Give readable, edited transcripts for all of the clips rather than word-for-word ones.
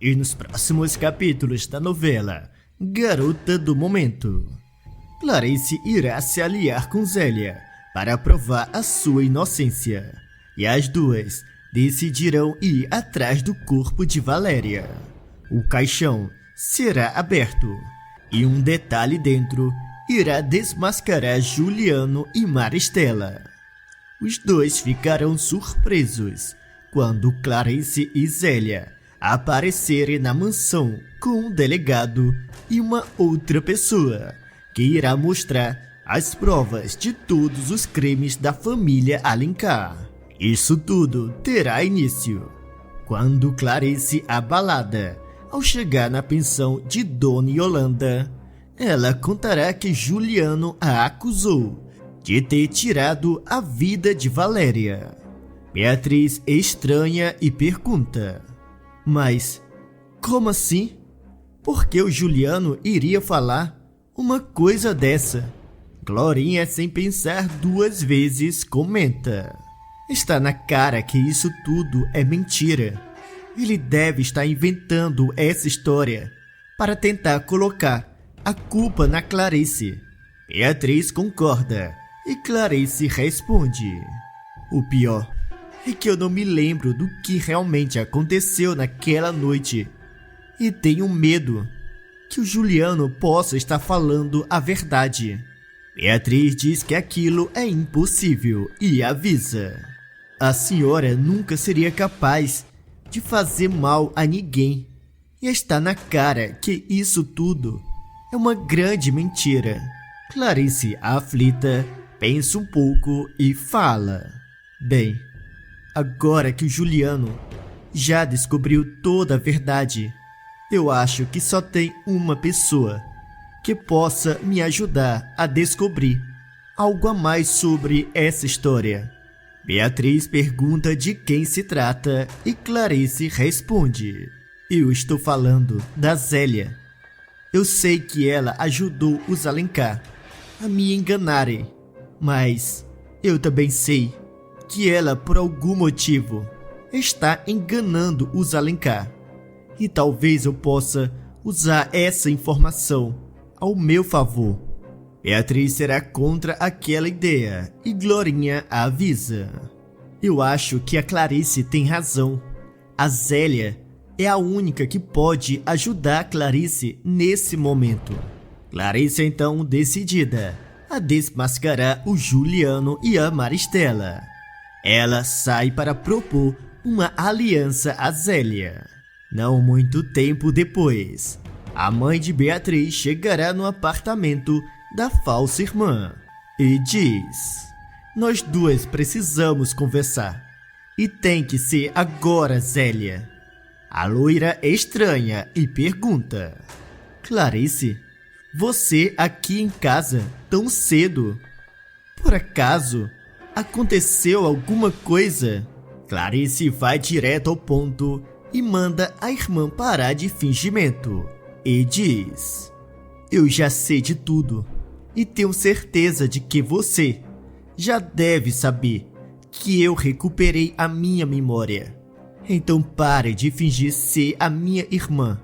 E nos próximos capítulos da novela Garota do Momento, Clarice irá se aliar com Zélia para provar a sua inocência, e as duas decidirão ir atrás do corpo de Valéria. O caixão será aberto e um detalhe dentro irá desmascarar Juliano e Maristela. Os dois ficarão surpresos quando Clarice e Zélia aparecerem na mansão com um delegado e uma outra pessoa que irá mostrar as provas de todos os crimes da família Alencar. Isso tudo terá início quando Clarice, abalada, ao chegar na pensão de Dona Yolanda, ela contará que Juliano a acusou de ter tirado a vida de Valéria. Beatriz estranha e pergunta: mas como assim? Por que o Juliano iria falar uma coisa dessa? Glorinha, sem pensar duas vezes, comenta: está na cara que isso tudo é mentira. Ele deve estar inventando essa história para tentar colocar a culpa na Clarice. Beatriz concorda e Clarice responde: o pior é que eu não me lembro do que realmente aconteceu naquela noite e tenho medo que o Juliano possa estar falando a verdade. Beatriz diz que aquilo é impossível e avisa: a senhora nunca seria capaz de fazer mal a ninguém, e está na cara que isso tudo é uma grande mentira. Clarice, aflita, pensa um pouco e fala: bem, agora que o Juliano já descobriu toda a verdade, eu acho que só tem uma pessoa que possa me ajudar a descobrir algo a mais sobre essa história. Beatriz pergunta de quem se trata e Clarice responde: eu estou falando da Zélia. Eu sei que ela ajudou os Alencar a me enganarem, mas eu também sei que ela, por algum motivo, está enganando os Alencar. E talvez eu possa usar essa informação ao meu favor. Beatriz será contra aquela ideia e Glorinha a avisa: eu acho que a Clarice tem razão. A Zélia é a única que pode ajudar a Clarice nesse momento. Clarice, então, decidida a desmascarar o Juliano e a Maristela, ela sai para propor uma aliança a Zélia. Não muito tempo depois, a mãe de Beatriz chegará no apartamento da falsa irmã e diz: nós duas precisamos conversar, e tem que ser agora, Zélia. A loira estranha e pergunta: Clarice, você aqui em casa tão cedo? Por acaso aconteceu alguma coisa? Clarice vai direto ao ponto e manda a irmã parar de fingimento e diz: eu já sei de tudo e tenho certeza de que você já deve saber que eu recuperei a minha memória. Então pare de fingir ser a minha irmã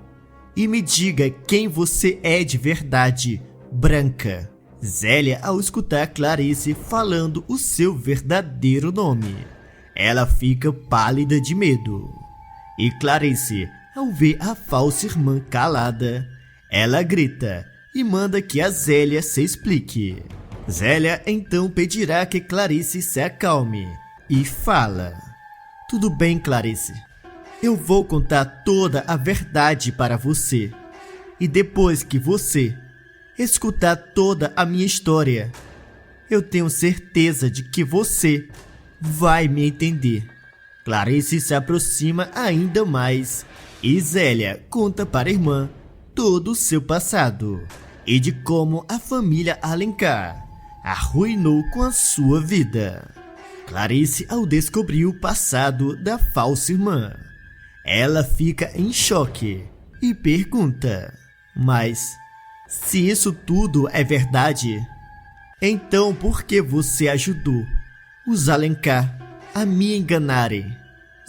e me diga quem você é de verdade, Branca. Zélia, ao escutar Clarice falando o seu verdadeiro nome, ela fica pálida de medo. E Clarice, ao ver a falsa irmã calada, ela grita e manda que a Zélia se explique. Zélia então pedirá que Clarice se acalme e fala: tudo bem, Clarice, eu vou contar toda a verdade para você, e depois que você escutar toda a minha história, eu tenho certeza de que você vai me entender. Clarice se aproxima ainda mais e Zélia conta para a irmã todo o seu passado e de como a família Alencar arruinou com a sua vida. Clarice, ao descobrir o passado da falsa irmã, ela fica em choque e pergunta: mas se isso tudo é verdade, então por que você ajudou os Alencar a me enganarem?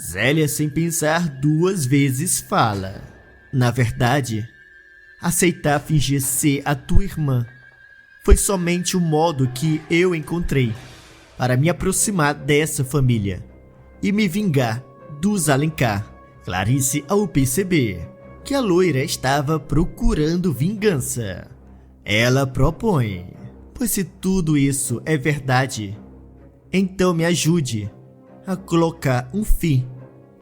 Zélia, sem pensar duas vezes, fala: Na verdade, aceitar fingir ser a tua irmã foi somente o modo que eu encontrei para me aproximar dessa família e me vingar dos Alencar. Clarice, ao perceber que a loira estava procurando vingança, ela propõe: pois se tudo isso é verdade, então me ajude a colocar um fim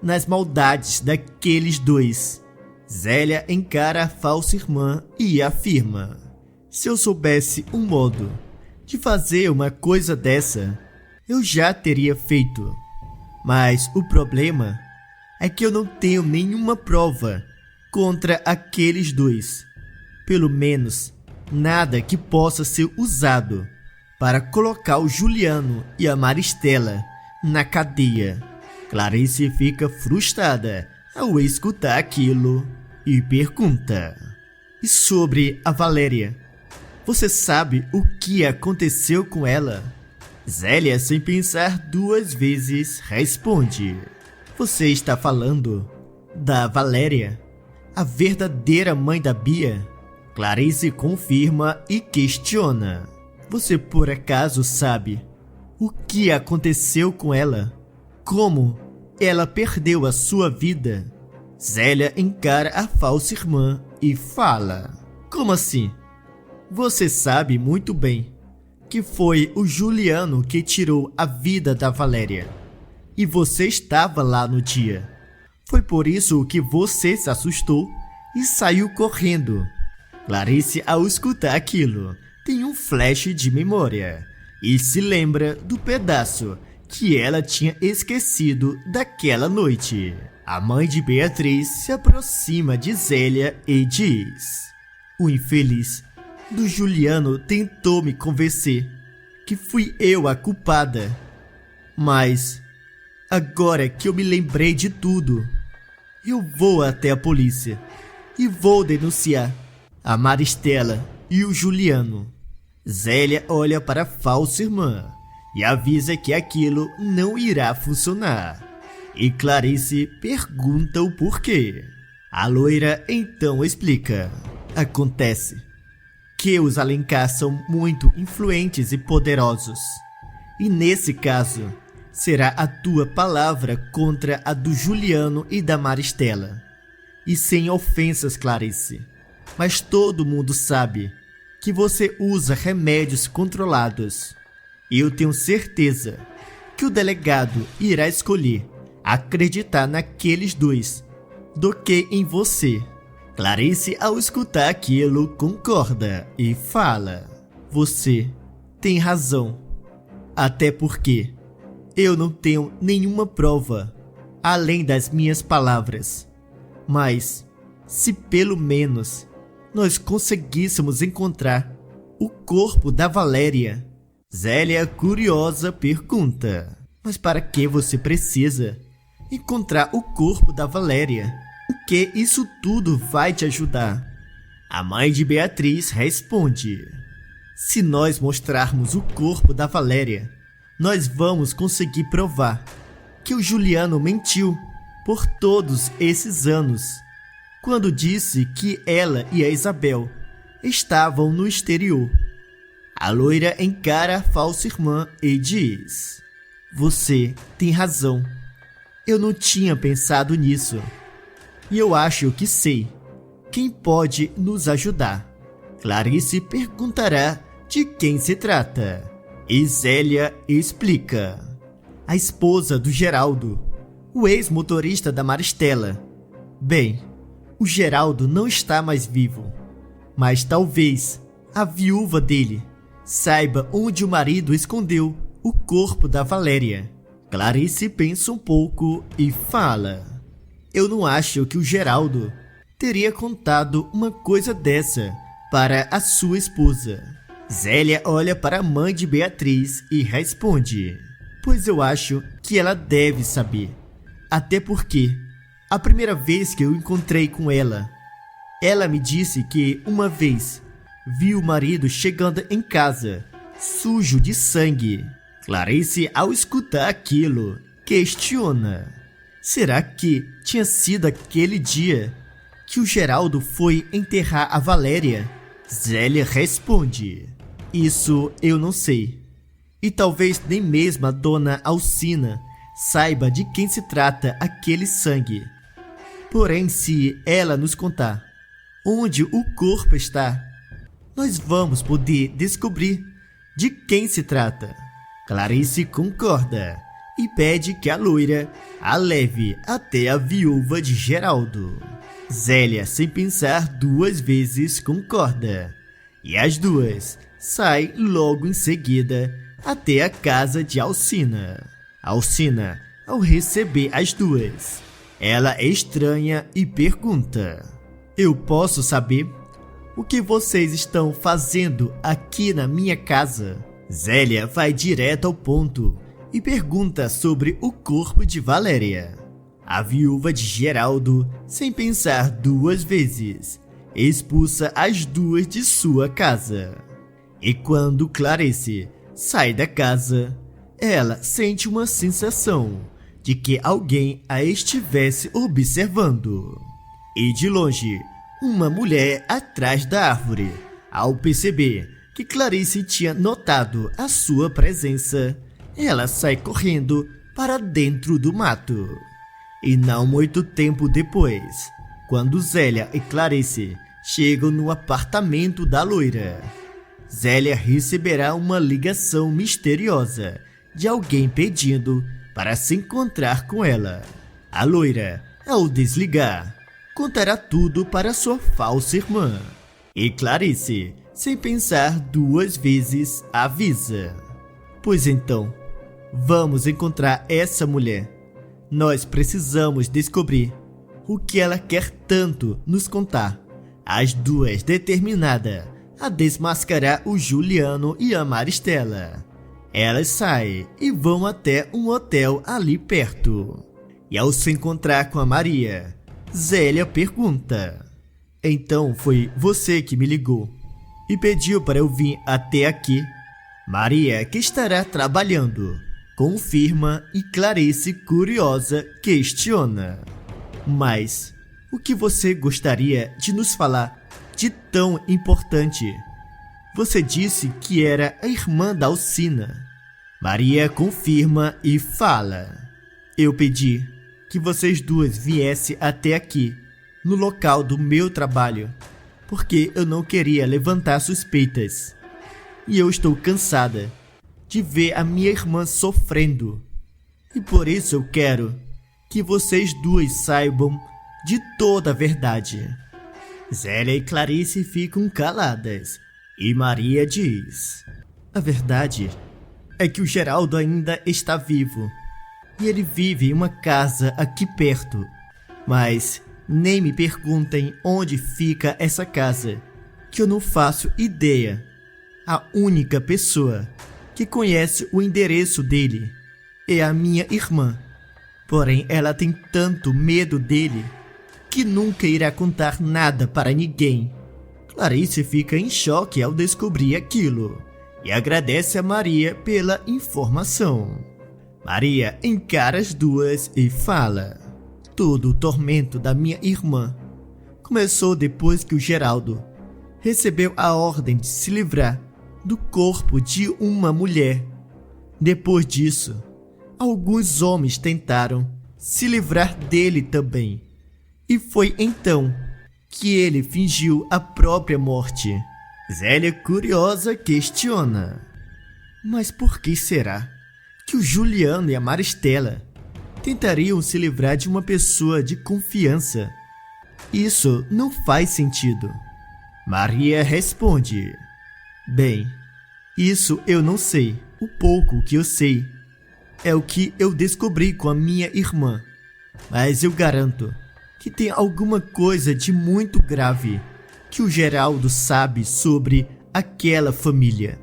nas maldades daqueles dois. Zélia encara a falsa irmã e afirma: se eu soubesse um modo de fazer uma coisa dessa, eu já teria feito. Mas o problema é que eu não tenho nenhuma prova contra aqueles dois. Pelo menos, nada que possa ser usado para colocar o Juliano e a Maristela na cadeia. Clarice fica frustrada ao escutar aquilo e pergunta: e sobre a Valéria? Você sabe o que aconteceu com ela? Zélia, sem pensar duas vezes, responde: você está falando da Valéria, a verdadeira mãe da Bia? Clarice confirma e questiona: você por acaso sabe o que aconteceu com ela? Como ela perdeu a sua vida? Zélia encara a falsa irmã e fala: como assim? Você sabe muito bem que foi o Juliano que tirou a vida da Valéria. E você estava lá no dia. Foi por isso que você se assustou e saiu correndo. Clarice, ao escutar aquilo, tem um flash de memória e se lembra do pedaço que ela tinha esquecido daquela noite. A mãe de Beatriz se aproxima de Zélia e diz: o infeliz do Juliano tentou me convencer que fui eu a culpada. Mas, agora que eu me lembrei de tudo, eu vou até a polícia e vou denunciar a Maristela e o Juliano. Zélia olha para a falsa irmã e avisa que aquilo não irá funcionar. E Clarice pergunta o porquê. A loira então explica: acontece que os Alencar são muito influentes e poderosos. E nesse caso, será a tua palavra contra a do Juliano e da Maristela. E sem ofensas, Clarice, mas todo mundo sabe que você usa remédios controlados. E eu tenho certeza que o delegado irá escolher acreditar naqueles dois do que em você. Clarice, ao escutar aquilo, concorda e fala: você tem razão. Até porque eu não tenho nenhuma prova além das minhas palavras. Mas, se pelo menos nós conseguíssemos encontrar o corpo da Valéria. Zélia, curiosa, pergunta: mas para que você precisa encontrar o corpo da Valéria? O que isso tudo vai te ajudar? A mãe de Beatriz responde: se nós mostrarmos o corpo da Valéria, nós vamos conseguir provar que o Juliano mentiu por todos esses anos, quando disse que ela e a Isabel estavam no exterior. A loira encara a falsa irmã e diz: você tem razão. Eu não tinha pensado nisso. E eu acho que sei quem pode nos ajudar. Clarice perguntará de quem se trata. E Zélia explica: a esposa do Geraldo, o ex-motorista da Maristela. Bem, o Geraldo não está mais vivo, mas talvez a viúva dele saiba onde o marido escondeu o corpo da Valéria. Clarice pensa um pouco e fala: eu não acho que o Geraldo teria contado uma coisa dessa para a sua esposa. Zélia olha para a mãe de Beatriz e responde: pois eu acho que ela deve saber. Até porque, a primeira vez que eu encontrei com ela, ela me disse que uma vez viu o marido chegando em casa, sujo de sangue. Clarice, ao escutar aquilo, questiona: será que tinha sido aquele dia que o Geraldo foi enterrar a Valéria? Zélia responde: isso eu não sei. E talvez nem mesmo a dona Alcina saiba de quem se trata aquele sangue. Porém, se ela nos contar onde o corpo está, nós vamos poder descobrir de quem se trata. Clarice concorda e pede que a loira a leve até a viúva de Geraldo. Zélia, sem pensar duas vezes, concorda. E as duas saem logo em seguida até a casa de Alcina. Alcina, ao receber as duas, ela estranha e pergunta: eu posso saber o que vocês estão fazendo aqui na minha casa? Zélia vai direto ao ponto e pergunta sobre o corpo de Valéria. A viúva de Geraldo, sem pensar duas vezes, expulsa as duas de sua casa. E quando Clarice sai da casa, ela sente uma sensação de que alguém a estivesse observando. E de longe, uma mulher atrás da árvore, ao perceber que Clarice tinha notado a sua presença, ela sai correndo para dentro do mato. E não muito tempo depois, quando Zélia e Clarice chegam no apartamento da loira, Zélia receberá uma ligação misteriosa de alguém pedindo para se encontrar com ela. A loira, ao desligar, contará tudo para sua falsa irmã. E Clarice, sem pensar duas vezes, avisa: pois então, vamos encontrar essa mulher. Nós precisamos descobrir o que ela quer tanto nos contar. As duas determinadas a desmascarar o Juliano e a Maristela. Elas saem e vão até um hotel ali perto. E ao se encontrar com a Maria, Zélia pergunta: então foi você que me ligou e pediu para eu vir até aqui? Maria, que estará trabalhando, confirma e Clarice, curiosa, questiona: mas o que você gostaria de nos falar de tão importante? Você disse que era a irmã da Alcina. Maria confirma e fala: eu pedi que vocês duas viessem até aqui, no local do meu trabalho, porque eu não queria levantar suspeitas. E eu estou cansada de ver a minha irmã sofrendo. E por isso eu quero que vocês duas saibam de toda a verdade. Zélia e Clarice ficam caladas e Maria diz: a verdade é que o Geraldo ainda está vivo e ele vive em uma casa aqui perto. Mas nem me perguntem onde fica essa casa, que eu não faço ideia. A única pessoa que conhece o endereço dele é a minha irmã. Porém, ela tem tanto medo dele que nunca irá contar nada para ninguém. Clarice fica em choque ao descobrir aquilo e agradece a Maria pela informação. Maria encara as duas e fala: todo o tormento da minha irmã começou depois que o Geraldo recebeu a ordem de se livrar do corpo de uma mulher. Depois disso, alguns homens tentaram se livrar dele também. E foi então que ele fingiu a própria morte. Zélia, curiosa, questiona: mas por que será que o Juliano e a Maristela tentariam se livrar de uma pessoa de confiança? Isso não faz sentido. Maria responde: bem, isso eu não sei. O pouco que eu sei é o que eu descobri com a minha irmã. Mas eu garanto que tem alguma coisa de muito grave que o Geraldo sabe sobre aquela família.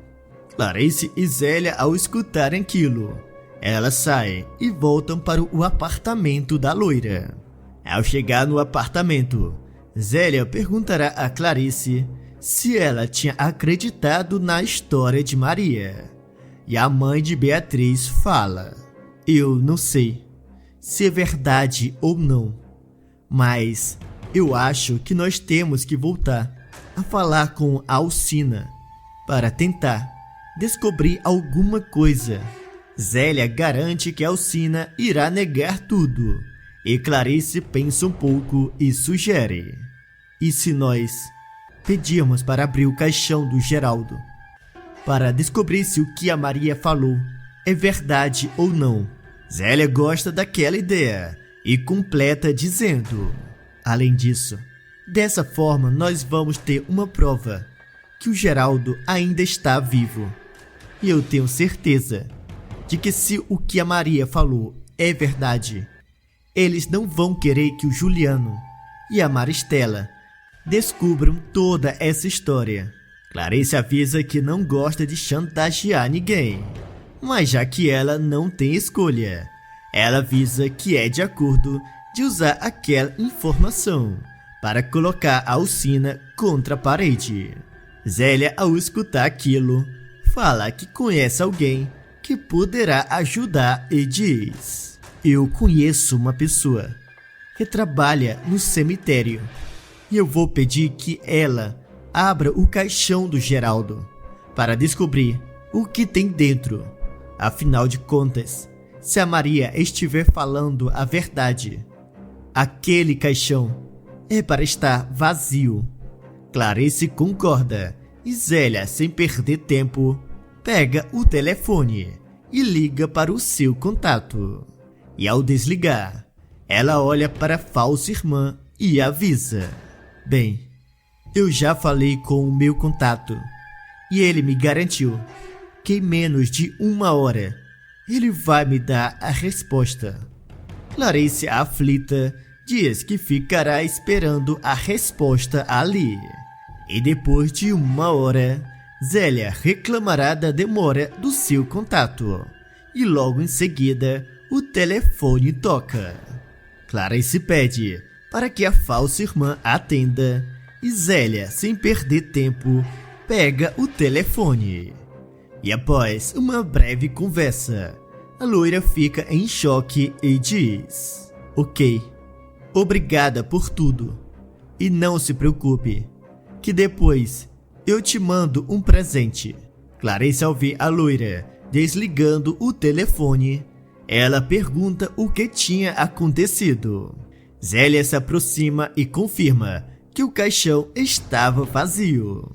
Clarice e Zélia, ao escutarem aquilo, elas saem e voltam para o apartamento da loira. Ao chegar no apartamento, Zélia perguntará a Clarice se ela tinha acreditado na história de Maria. E a mãe de Beatriz fala: eu não sei se é verdade ou não, mas Eu acho que nós temos que voltar a falar com a Alcina para tentar descobrir alguma coisa. Zélia garante que a Alcina irá negar tudo, e Clarice pensa um pouco e sugere: e se nós pedirmos para abrir o caixão do Geraldo, para descobrir se o que a Maria falou é verdade ou não? Zélia gosta daquela ideia e completa dizendo: além disso, dessa forma nós vamos ter uma prova que o Geraldo ainda está vivo. E eu tenho certeza de que se o que a Maria falou é verdade, eles não vão querer que o Juliano e a Maristela descubram toda essa história. Clarice avisa que não gosta de chantagear ninguém, mas já que ela não tem escolha, ela avisa que é de acordo de usar aquela informação para colocar a Alcina contra a parede. Zélia, ao escutar aquilo, fala que conhece alguém que poderá ajudar e diz: eu conheço uma pessoa que trabalha no cemitério e eu vou pedir que ela abra o caixão do Geraldo para descobrir o que tem dentro. Afinal de contas, se a Maria estiver falando a verdade, aquele caixão é para estar vazio. Clarice concorda e Zélia, sem perder tempo, pega o telefone e liga para o seu contato. E ao desligar, ela olha para a falsa irmã e avisa: bem, eu já falei com o meu contato e ele me garantiu que em menos de 1 hora ele vai me dar a resposta. Clarice, aflita, diz que ficará esperando a resposta ali. E depois de 1 hora, Zélia reclamará da demora do seu contato. E logo em seguida, o telefone toca. Clarice pede para que a falsa irmã atenda e Zélia, sem perder tempo, pega o telefone. E após uma breve conversa, a loira fica em choque e diz: ok, obrigada por tudo. E não se preocupe, que depois eu te mando um presente. Clarice, ao ver a loira desligando o telefone, ela pergunta o que tinha acontecido. Zélia se aproxima e confirma que o caixão estava vazio.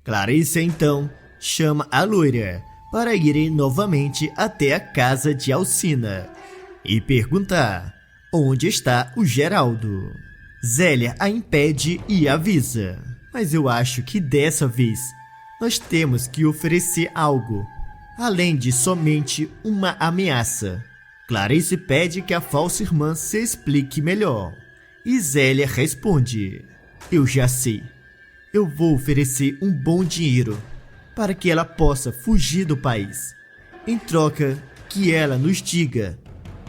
Clarice então chama a loira para irem novamente até a casa de Alcina e perguntar onde está o Geraldo. Zélia a impede e avisa: mas eu acho que dessa vez nós temos que oferecer algo, além de somente uma ameaça. Clarice pede que a falsa irmã se explique melhor e Zélia responde: eu já sei, eu vou oferecer um bom dinheiro para que ela possa fugir do país, em troca que ela nos diga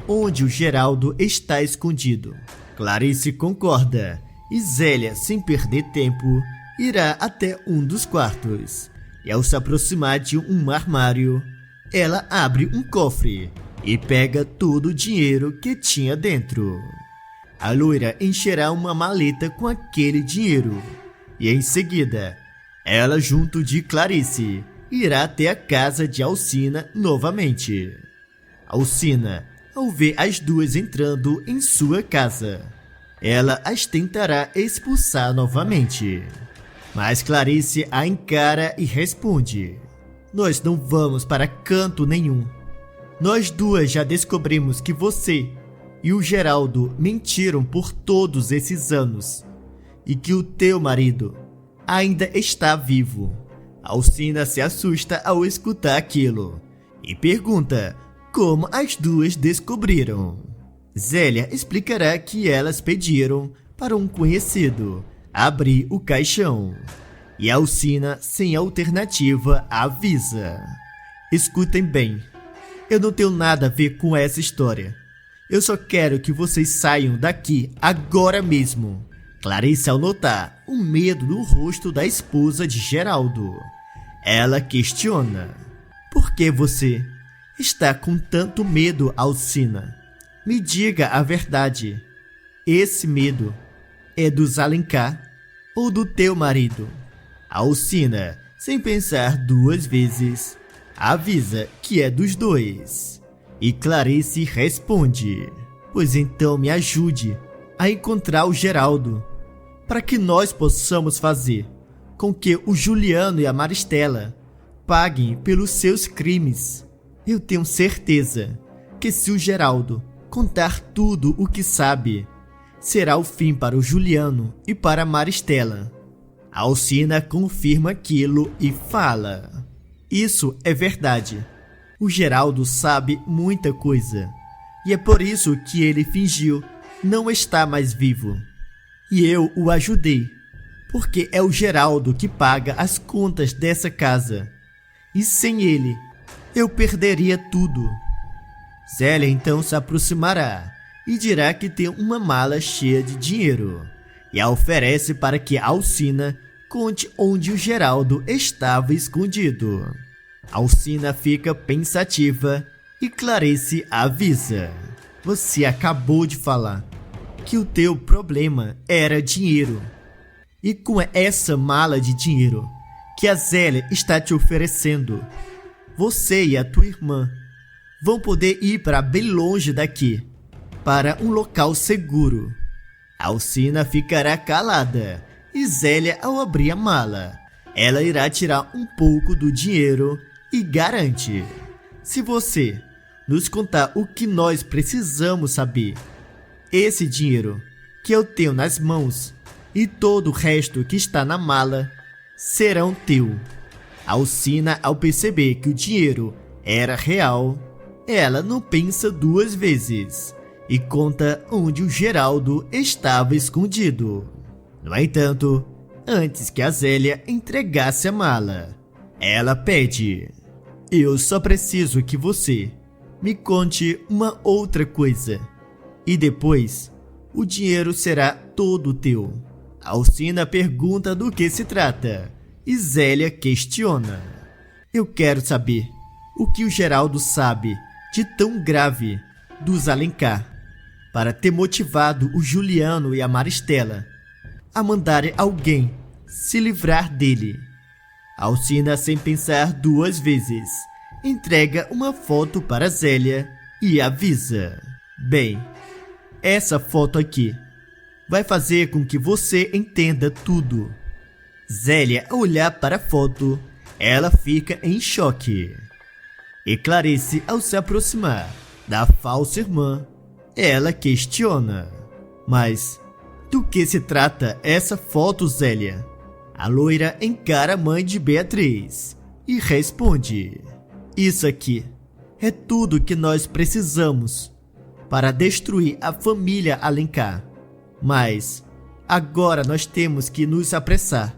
onde o Geraldo está escondido. Clarice concorda e Zélia, sem perder tempo, irá até um dos quartos. E ao se aproximar de um armário, ela abre um cofre e pega todo o dinheiro que tinha dentro. A loira encherá uma maleta com aquele dinheiro e em seguida, ela, junto de Clarice, irá até a casa de Alcina novamente. Alcina, ao ver as duas entrando em sua casa, ela as tentará expulsar novamente. Mas Clarice a encara e responde: nós não vamos para canto nenhum. Nós duas já descobrimos que você e o Geraldo mentiram por todos esses anos e que o teu marido ainda está vivo. Alcina se assusta ao escutar aquilo e pergunta como as duas descobriram. Zélia explicará que elas pediram para um conhecido abrir o caixão. E Alcina, sem alternativa, avisa: escutem bem, eu não tenho nada a ver com essa história. Eu só quero que vocês saiam daqui agora mesmo. Clarice, ao notar o medo no rosto da esposa de Geraldo, ela questiona: por que você está com tanto medo, Alcina? Me diga a verdade. Esse medo é dos Alencar ou do teu marido? Alcina, sem pensar duas vezes, avisa que é dos dois. E Clarice responde: pois então me ajude a encontrar o Geraldo, para que nós possamos fazer com que o Juliano e a Maristela paguem pelos seus crimes. Eu tenho certeza que se o Geraldo contar tudo o que sabe, será o fim para o Juliano e para a Maristela. Alcina confirma aquilo e fala: isso é verdade. O Geraldo sabe muita coisa, e é por isso que ele fingiu não estar mais vivo. E eu o ajudei, porque é o Geraldo que paga as contas dessa casa. E sem ele, eu perderia tudo. Zélia então se aproximará e dirá que tem uma mala cheia de dinheiro e a oferece para que Alcina conte onde o Geraldo estava escondido. Alcina fica pensativa e Clarice avisa: você acabou de falar que o teu problema era dinheiro. E com essa mala de dinheiro que a Zélia está te oferecendo, você e a tua irmã vão poder ir para bem longe daqui, para um local seguro. Alcina ficará calada e Zélia, ao abrir a mala, ela irá tirar um pouco do dinheiro e garante: se você nos contar o que nós precisamos saber, esse dinheiro que eu tenho nas mãos e todo o resto que está na mala serão teu. Alcina, ao perceber que o dinheiro era real, ela não pensa duas vezes e conta onde o Geraldo estava escondido. No entanto, antes que a Zélia entregasse a mala, ela pede: eu só preciso que você me conte uma outra coisa, e depois o dinheiro será todo teu. Alcina pergunta do que se trata e Zélia questiona: eu quero saber o que o Geraldo sabe de tão grave dos Alencar, para ter motivado o Juliano e a Maristela a mandarem alguém se livrar dele. Alcina, sem pensar duas vezes, entrega uma foto para Zélia e avisa: bem, essa foto aqui vai fazer com que você entenda tudo. Zélia, ao olhar para a foto, ela fica em choque. E Clarice, ao se aproximar da falsa irmã, ela questiona: mas do que se trata essa foto, Zélia? A loira encara a mãe de Beatriz e responde: isso aqui é tudo que nós precisamos para destruir a família Alencar. Mas agora nós temos que nos apressar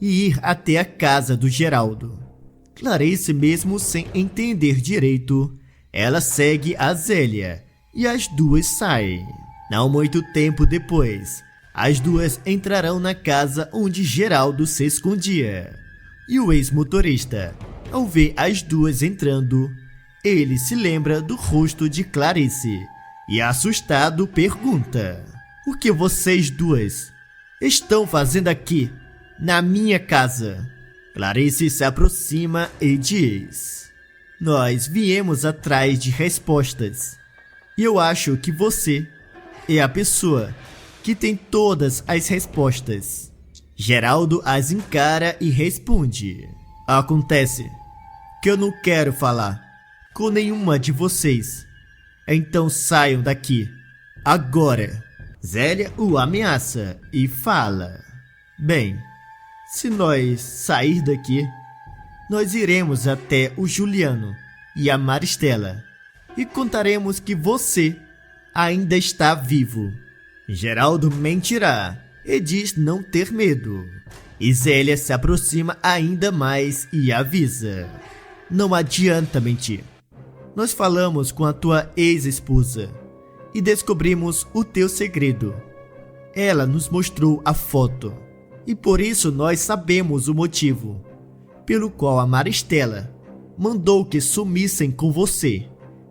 e ir até a casa do Geraldo. Clarice, mesmo sem entender direito, ela segue a Zélia e as duas saem. Não muito tempo depois, as duas entrarão na casa onde Geraldo se escondia. E o ex-motorista, ao ver as duas entrando, ele se lembra do rosto de Clarice e, assustado, pergunta: o que vocês duas estão fazendo aqui, na minha casa? Clarice se aproxima e diz: nós viemos atrás de respostas. E eu acho que você é a pessoa que tem todas as respostas. Geraldo as encara e responde: acontece que eu não quero falar com nenhuma de vocês. Então saiam daqui, agora. Zélia o ameaça e fala: bem, se nós sair daqui, nós iremos até o Juliano e a Maristela e contaremos que você ainda está vivo. Geraldo mentirá e diz não ter medo. E Zélia se aproxima ainda mais e avisa: não adianta mentir. Nós falamos com a tua ex-esposa e descobrimos o teu segredo. Ela nos mostrou a foto e por isso nós sabemos o motivo pelo qual a Maristela mandou que sumissem com você.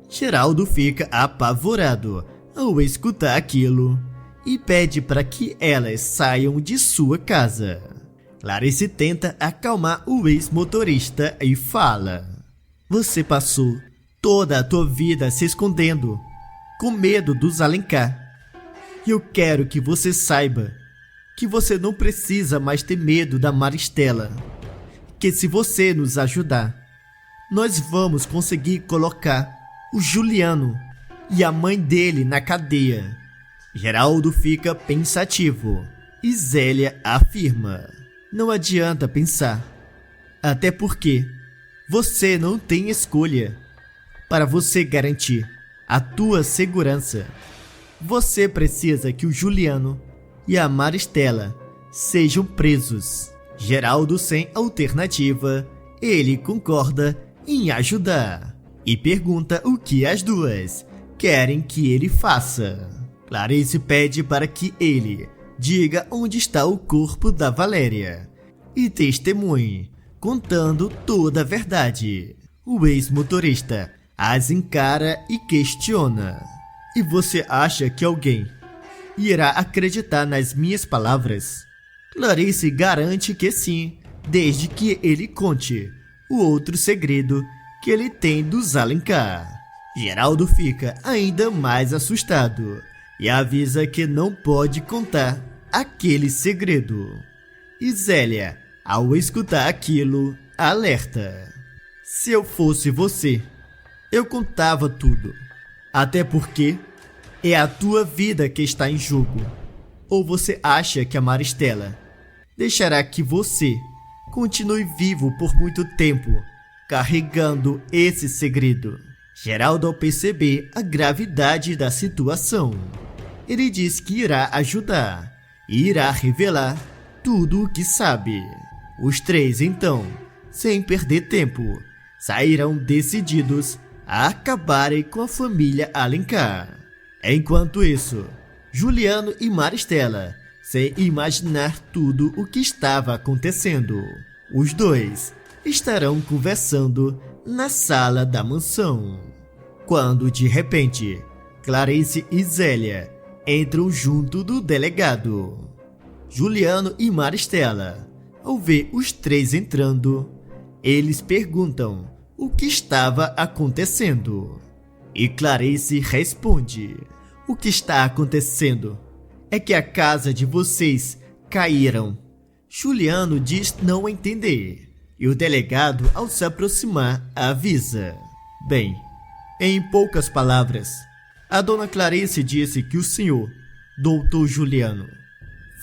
Geraldo fica apavorado ao escutar aquilo e pede para que elas saiam de sua casa. Clarice tenta acalmar o ex-motorista e fala: você passou toda a tua vida se escondendo, com medo dos Alencar. E eu quero que você saiba que você não precisa mais ter medo da Maristela. Que se você nos ajudar, nós vamos conseguir colocar o Juliano e a mãe dele na cadeia. Geraldo fica pensativo e Zélia afirma: não adianta pensar, até porque você não tem escolha. Para você garantir a tua segurança, você precisa que o Juliano e a Maristela sejam presos. Geraldo, sem alternativa, ele concorda em ajudar e pergunta o que as duas querem que ele faça. Clarice pede para que ele diga onde está o corpo da Valéria e testemunhe, contando toda a verdade. O ex-motorista as encara e questiona: e você acha que alguém irá acreditar nas minhas palavras? Clarice garante que sim, desde que ele conte o outro segredo que ele tem dos Alencar. Geraldo fica ainda mais assustado e avisa que não pode contar aquele segredo. E Zélia, ao escutar aquilo, alerta: se eu fosse você, eu contava tudo. Até porque é a tua vida que está em jogo. Ou você acha que a Maristela deixará que você continue vivo por muito tempo, carregando esse segredo? Geraldo, ao perceber a gravidade da situação, ele diz que irá ajudar e irá revelar tudo o que sabe. Os três, então, sem perder tempo, sairão decididos a acabarem com a família Alencar. Enquanto isso, Juliano e Maristela, sem imaginar tudo o que estava acontecendo, os dois estarão conversando na sala da mansão, quando de repente Clarice e Zélia entram junto do delegado. Juliano e Maristela, ao ver os três entrando, eles perguntam o que estava acontecendo. E Clarice responde: o que está acontecendo é que a casa de vocês caíram. Juliano diz não entender, e o delegado, ao se aproximar, avisa: bem, em poucas palavras, a dona Clarice disse que o senhor, doutor Juliano,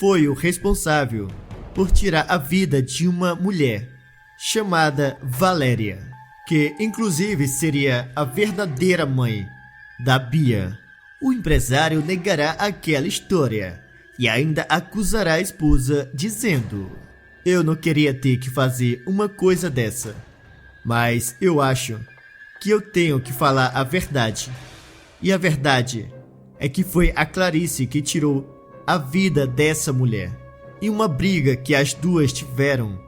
foi o responsável por tirar a vida de uma mulher chamada Valéria, que inclusive seria a verdadeira mãe da Bia. O empresário negará aquela história e ainda acusará a esposa, dizendo: eu não queria ter que fazer uma coisa dessa, mas eu acho que eu tenho que falar a verdade. E a verdade é que foi a Clarice que tirou a vida dessa mulher, em uma briga que as duas tiveram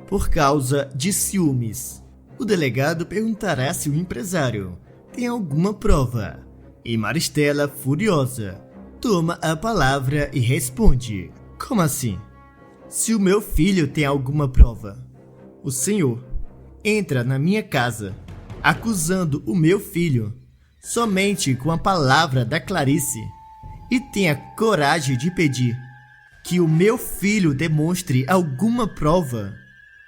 por causa de ciúmes. O delegado perguntará se o empresário tem alguma prova, e Maristela, furiosa, toma a palavra e responde: como assim? Se o meu filho tem alguma prova, o senhor entra na minha casa acusando o meu filho somente com a palavra da Clarice e tem a coragem de pedir que o meu filho demonstre alguma prova?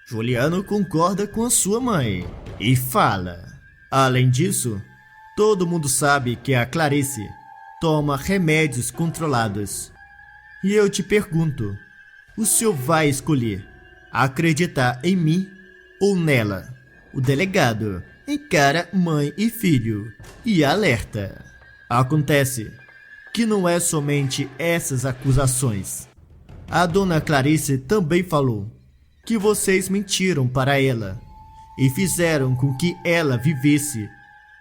Juliano concorda com a sua mãe e fala: além disso, todo mundo sabe que a Clarice toma remédios controlados. E eu te pergunto, o senhor vai escolher acreditar em mim ou nela? O delegado encara mãe e filho e alerta: acontece que não é somente essas acusações. A dona Clarice também falou que vocês mentiram para ela e fizeram com que ela vivesse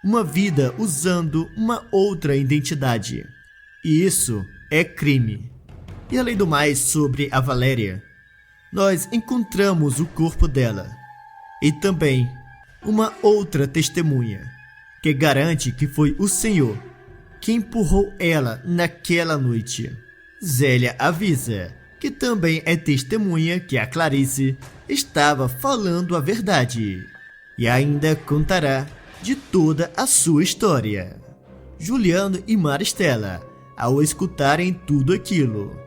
uma vida usando uma outra identidade. E isso é crime. E além do mais, sobre a Valéria, nós encontramos o corpo dela e também uma outra testemunha que garante que foi o senhor que empurrou ela naquela noite. Zélia avisa que também é testemunha que a Clarice estava falando a verdade e ainda contará de toda a sua história. Juliano e Maristela, ao escutarem tudo aquilo,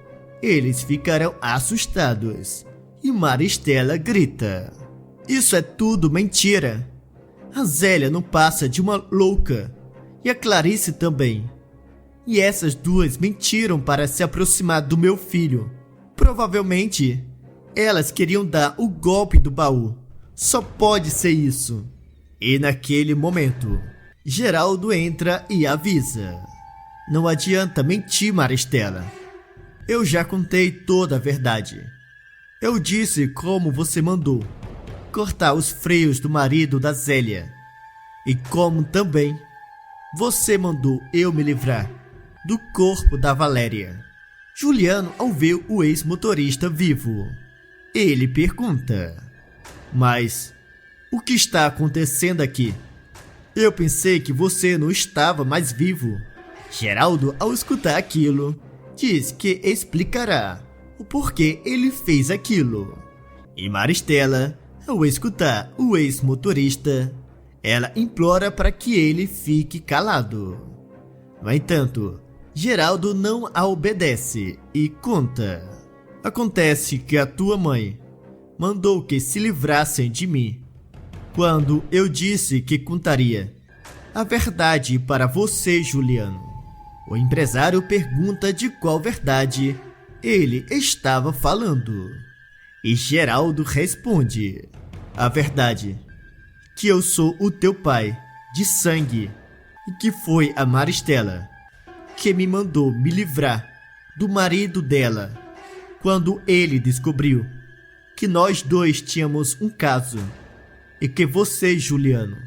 eles ficarão assustados e Maristela grita: "Isso é tudo mentira! A Zélia não passa de uma louca e a Clarice também. E essas duas mentiram para se aproximar do meu filho. Provavelmente, elas queriam dar o golpe do baú. Só pode ser isso." E naquele momento, Geraldo entra e avisa: "Não adianta mentir, Maristela. Eu já contei toda a verdade. Eu disse como você mandou cortar os freios do marido da Zélia. E como também você mandou eu me livrar do corpo da Valéria." Juliano, ao ver o ex-motorista vivo, ele pergunta: "Mas o que está acontecendo aqui? Eu pensei que você não estava mais vivo." Geraldo, ao escutar aquilo, diz que explicará o porquê ele fez aquilo. E Maristela, ao escutar o ex-motorista, ela implora para que ele fique calado. No entanto, Geraldo não a obedece e conta: "Acontece que a tua mãe mandou que se livrassem de mim quando eu disse que contaria a verdade para você, Juliano." O empresário pergunta de qual verdade ele estava falando. E Geraldo responde: "A verdade que eu sou o teu pai de sangue e que foi a Maristela que me mandou me livrar do marido dela quando ele descobriu que nós dois tínhamos um caso e que você, Juliano,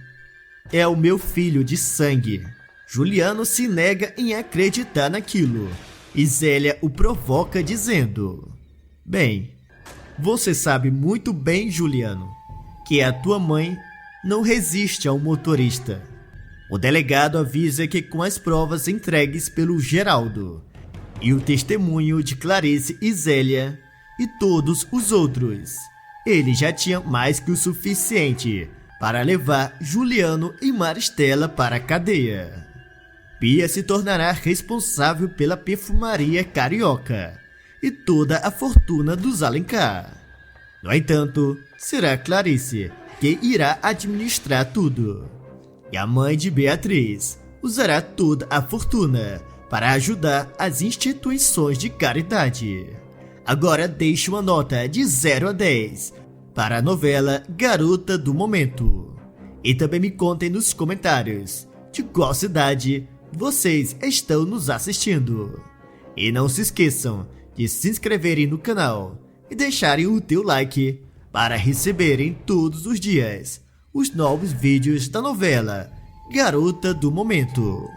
é o meu filho de sangue." Juliano se nega em acreditar naquilo e Zélia o provoca dizendo: "Bem, você sabe muito bem, Juliano, que a tua mãe não resiste ao motorista." O delegado avisa que com as provas entregues pelo Geraldo e o testemunho de Clarice e Zélia e todos os outros, ele já tinha mais que o suficiente para levar Juliano e Maristela para a cadeia. Pia se tornará responsável pela perfumaria carioca e toda a fortuna dos Alencar. No entanto, será Clarice que irá administrar tudo. E a mãe de Beatriz usará toda a fortuna para ajudar as instituições de caridade. Agora deixe uma nota de 0 a 10 para a novela Garota do Momento. E também me contem nos comentários de qual cidade vocês estão nos assistindo. E não se esqueçam de se inscreverem no canal e deixarem o teu like para receberem todos os dias os novos vídeos da novela Garota do Momento.